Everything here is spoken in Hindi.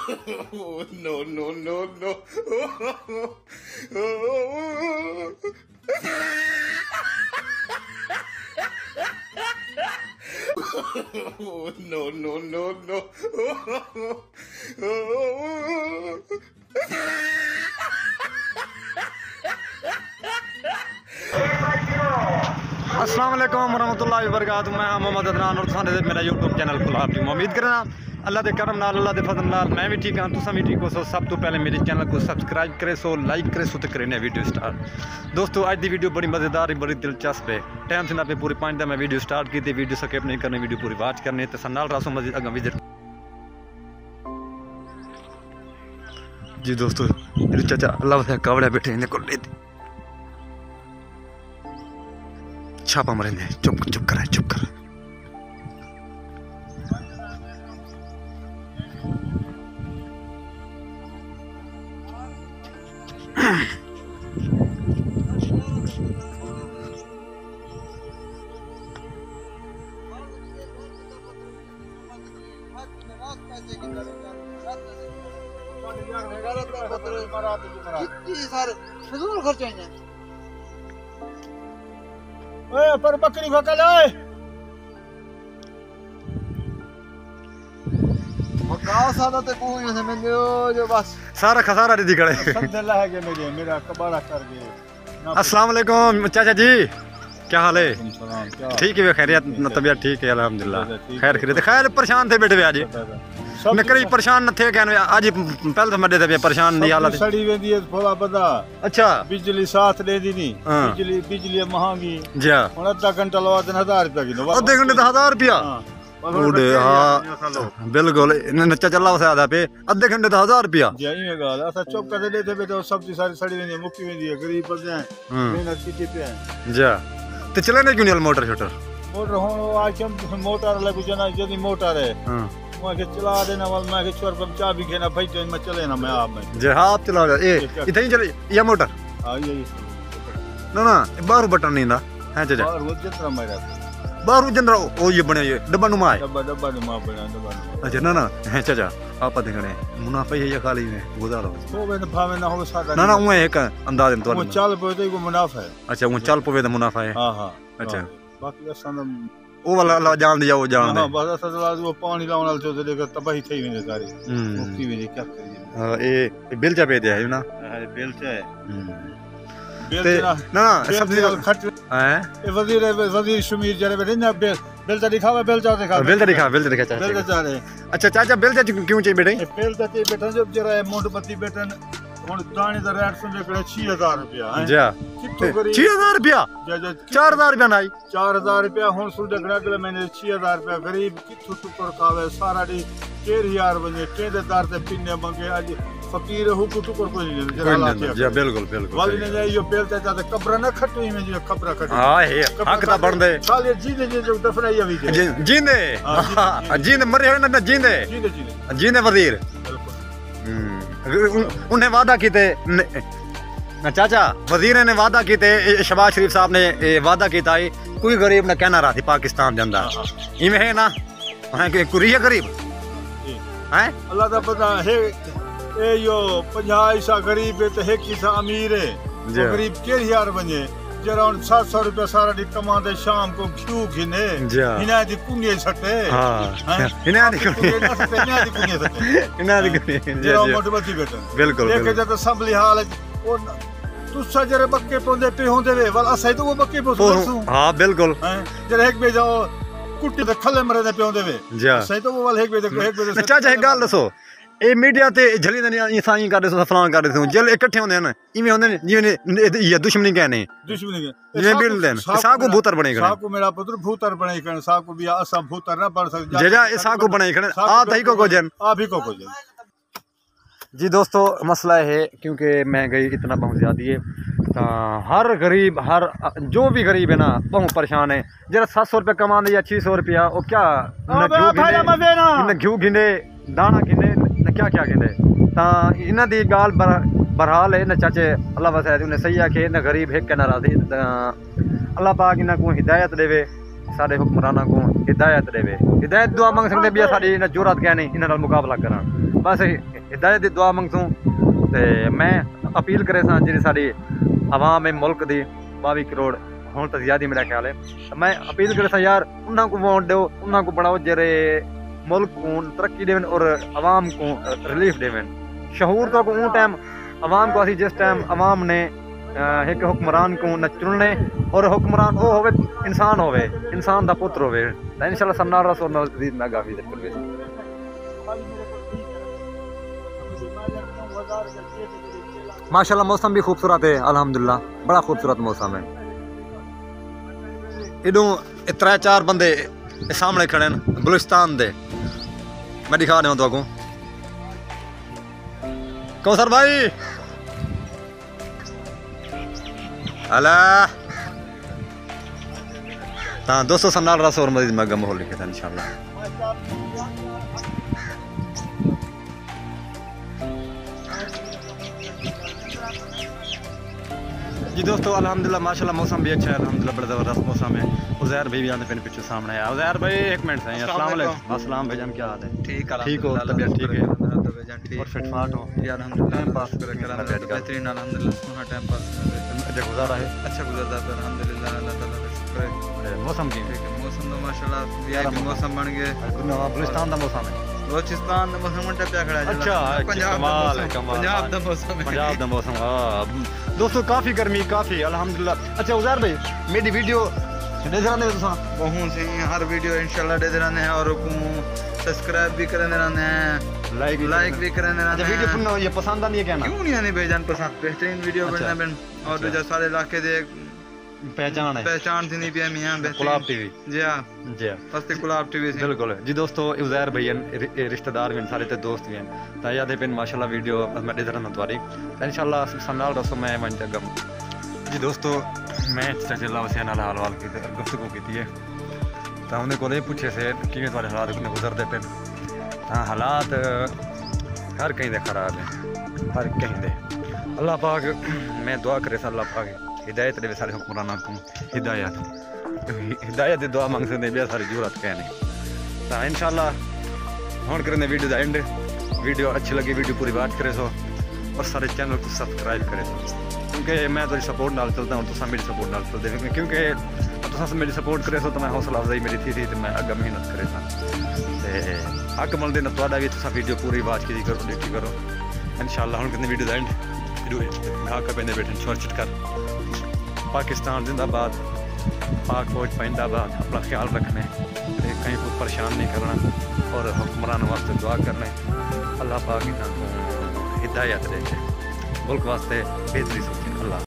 Oh, no, no, no, no. Oh, no, no, no, no. अस्सलाम वालेकुम रहमतुल्लाहि व बरकातहू। मैं मोहम्मद अदनान और तुसां दे मेरा यूट्यूब चैनल खुला आपकी उम्मीद करना अल्लाह के करम नाल अल्लाह के फजल नाल मैं भी ठीक हाँ, तुसां भी ठीक हो। सो सब तो पहले मेरे चैनल को सब्सक्राइब करे, सो लाइक करे, सो तो करें वीडियो स्टार्ट। दोस्तों अज की वीडियो बड़ी मज़ेदार बड़ी दिलचस्प है। टाइम से ना पे पूरे 5 दिन मैं वीडियो स्टार्ट की थी। वीडियो स्किप नहीं करनी, वीडियो पूरी वॉच करनी तो नाल रासो मजीद अगर विजिट। जी दोस्तों मेरे चाचा अल्लाह से कावड़े बैठे इन्हें को ले छापा मरे ने। चुप चुप कर चुप कर। पर बकरी फकल है सादा ते कोई नहीं मैं जो बस सारा खसारा दे दिखड़े समझला है कि मेरा कबाड़ा कर गए। अस्सलाम वालेकुम चाचा जी, क्या हाल है? ठीक है खैरियत, तबीयत ठीक है अल्हम्दुलिल्लाह। खैर खैरियत खैर परेशान थे बेटे आज मैं करी परेशान न थे कहने आज पहले तो मडे थे परेशान नहीं हालत सड़ी वेंदी है थोड़ा बदा। अच्छा बिजली साथ दे दी नहीं, बिजली महंगी जी हुन आधा घंटा लवा 1000 रुपया किलो, आधे घंटे तो 1000 रुपया उड़े। हाँ बिल्कुल नच्चा चला वसा आधा पे आधे घंटे तो 1000 रुपया जी। ये गाल असा चुप कर देते बेटे सब्जी सारी सड़ी वेंदी मुक्की वेंदी है, गरीब बंदे हैं मेहनत की पे हैं जा तो चले नहीं क्यों नहीं मोटर शटर मोटर हुन आज हम मोटर लगू जना जदी मोटर है मैं के चला देना वाल मैं के छोर पर चाबी घेना भाई तो मैं चले ना मैं आप में जे हां आप चला ए इथे ही चले या मोटर हां ये ना ना बाहर बटन नहीं ना है चाचा बाहर वो जितना मेरा बाहर जनरा ओ ये बने ये डब्बा नुमा है डब्बा नुमा बना डब्बा। अच्छा ना ना है चाचा आप देखने मुनाफा ही है खाली में गुजारा हो बे भावे ना हो सादा ना ना वो एक अंदाज तो वो चल पे को मुनाफा है। अच्छा वो चल पवे तो मुनाफा है। हां हां अच्छा बाकी असन वो वाला अल्लाह जान दिया वो जान दे। हां बस असन वो पानी लावन वाल जो देखो तबाही थई वेंदे सारी मुक्ति वेंदी क्या करिए। हां ए बेलचा पे दे है ना बेलचा है ना ना सब्जी खट हैं ए वजीर शमीर जरे बैठे ना बेलचा दिखावा बेलचा दिखा चाचा बेलचा रे। अच्छा चाचा बेलचा क्यों चाहिए बेटे? बेलचा चाहिए बेटा जब जरा मोटपति बेटन हुन दाने दा रेट सुन लेकड़े 6000 रुपया है। जा कितो करी 6000 रुपया 4000 रुपया नहीं 4000 रुपया हुन सुन लेकड़े अगले महीने 6000 रुपया गरीब कितो टुकर खावे सारा दी 13000 बने केदे दार ते पिन्ने मंगे आज फकीर हो को टुकर कोई नहीं जरा लाते जी बिल्कुल बिल्कुल वाली ने जाई यो बेलचा जाते कब्र ना खटई में जो कब्र खट हां है हक दा बन दे साले जींदे जो दफनाई अभी जींदे जींदे मरे हो ना जींदे जींदे वजीर उन्हें वादा किते ना चाचा वजीर ने वादा किते शहबाज शरीफ साहब ने वादा किया है कोई गरीब ना कहना रहा थी पाकिस्तान के अंदर इवें है ना है कोई गरीब है अल्लाह दा पता है ए यो 50 ईसा गरीब है तो एक ईसा अमीर है गरीब के यार बने जरा 700 रुपया सारा दी कमा दे शाम को क्यों घिने इना दी कुंगे सटे। हां इना दी कुंगे सटे इना दी कुंगे जरा मोटबती बेटा बिल्कुल एक जत सब लिहाल ओ तू सजरे बक्के पोंदे पे होंदे वे वाल असै तो वो बक्के पोसू। हां बिल्कुल जरा एक बे जाओ कुट्टी ते खले मरे दे पे होंदे वे असै तो वो वाल एक बे चाचा एक गल दसो ए मीडिया ते जली ने इंसानी कर दे फलान कर दे जल इकट्ठे होंदे न इवें होंदे न जिवें ये दुश्मनी कहने जिवें बिल देन साको भूतर बने खड़े साको मेरा पुत्र भूतर बने खड़े साको भी असा भूतर ना पड़ सक जेजा ए साको बने खड़े आ दही को जन आ भी को जन। जी दोस्तों मसला है क्योंकि महंगाई इतना बहुत ज़्यादा है तो हर गरीब हर जो भी गरीब है ना बहुत परेशान है। जरा 700 रुपये कमा दे या 600 रुपया वो क्या घ्यू गिने दाना गिने क्या क्या गिने तो इन्हों की गाल बरहाल है न चाचे अल्लाह वसैद उन्हें सही आखे न गरीब एक कहना राजी अल्लाह पाक इन्हों को हिदायत देवे सारे हुक्मराना को हिदायत देवे। हिदायत दुआ मंग सकते भी साड़ी इन्हें जरूरत क्या नहीं इन्हें मुकाबला करा, बस हिदायत की दुआ मंगसूँ। तो मैं अपील करे सा जी साड़ी आवाम है मुल्क की 22 करोड़ होने तो ज़्यादा मेरा ख्याल है। तो मैं अपील करे सा यार उन्होंने को वोट दो, उन्होंने को बढ़ाओ जेरे मुल्क को तरक्की देवन और आवाम को रिलीफ देवन। शहूर तो को टाइम आवाम को असी जिस टाइम आवाम ने एक हुक्मरान को न चुनने और हुक्मरान वो होवे इंसान होवे, इंसान का पुत्र होवे, तो इंशाल्लाह सन्नार रसूल मज़ीद में काफ़ी कर। माशाल्लाह मौसम भी खूबसूरत है, अल्हम्दुलिल्लाह बड़ा खूबसूरत मौसम है। इधरों 3-4 बंदे सामने खड़े हैं बलूचिस्तान दे, मैं दिखा रहा हूँ तो आपको। कौसर भाई अला हाँ दोस्तों सन्नार रसूल मज़ीद में माहौल लिखे था इंशाल्लाह। जी दोस्तों अल्हम्दुलिल्लाह माशाल्लाह मौसम भी अच्छा है, अल्हम्दुलिल्लाह बड़ा ज़बरदस्त मौसम है। उज़ैर भाई भी आने पे पीछे सामने आया। उज़ैर भाई एक मिनट से अस्सलाम वालेकुम। अस्सलाम भाईजान क्या हाल है? ठीक हो तबीयत ठीक है और फिटफाट हो? या अल्हम्दुलिल्लाह पास करे बेहतरीन अल्हम्दुलिल्लाह सोना टाइम पास अच्छा गुजारा है, अच्छा गुजरता है अल्हम्दुलिल्लाह अल्लाह ताला का शुक्र है। मौसम की ठीक है, मौसम तो माशाल्लाह वीआईपी मौसम बन गए। बलूचिस्तान का मौसम है, बलूचिस्तान का मौसम पे खड़ा है। अच्छा कमाल है, पंजाब का मौसम है, पंजाब का मौसम। हां दोस्तों काफी गर्मी काफी अल्हम्दुलिल्लाह। अच्छा उज़ैर भाई मेरी वीडियो दे रहने तुसा बहुत सी हर वीडियो इंशाल्लाह दे रहने हैं और को सब्सक्राइब भी करने रहने हैं, लाइक भी करने रहने हैं। वीडियो पुनः ये पसंद आनी है क्या ना? क्यों नहीं आनी भाईजान पसंद, बेहतरीन वीडियो बनना बन और जो सारे इलाके दे पहचान थी नहीं पिया मियां गुलाब टीवी। जी हां जी हां फस्ते गुलाब टीवी बिल्कुल जी। दोस्तों उज़ैर भैया रिश्तेदार भी सारे ते दोस्त भी हैं तो याद है पिन माशाल्लाह वीडियो मैं दे रहना तुम्हारी इंशाल्लाह सन्नाल रसो मैं मन जगम। जी दोस्तों मैं चला हुसैन नाल हाल वाल की गुफ्तगू की है तो उन्हें को पूछे से किवें तुम्हारे हालात गुजरते पे। हाँ हालात हर कहीं दे खराब है, हर कहीं दे। अल्लाह पाक मैं दुआ करे अल्लाह पाक हिदायत दे सारे हुक्मराना को हिदायत की दुआ मंग सकते हैं सारी जरूरत क्या नहीं। तो इंशाल्लाह हुण करने वीडियो का एंड। वीडियो अच्छी लगी वीडियो पूरी बात करे सो और सारे चैनल को सब्सक्राइब करे सो क्योंकि मैं थोड़ी सपोर्ट नाल चलता हूँ, तुम मेरी सपोर्ट नाल चलते क्योंकि तुम मेरी सपोर्ट करे सो तो मैं हौसला अफजाई मेरी थी तो मैं अगर मेहनत करे सा अग मल दिन थोड़ा भी तुम वीडियो पूरी बात की करो देखी करो इंशाल्लाह। हुण करने वीडियो का एंड ढाका पेंदे बैठे छोर चिटकर पाकिस्तान जिंदाबाद, पाक फौज पाइंदाबाद। अपना ख्याल रखने कहीं को परेशान नहीं करना और हुक्मरान वास्ते दुआ करने। अल्लाह पाक हिदायत दे मुल्क वास्ते बेहतरी सोचे। अल्लाह।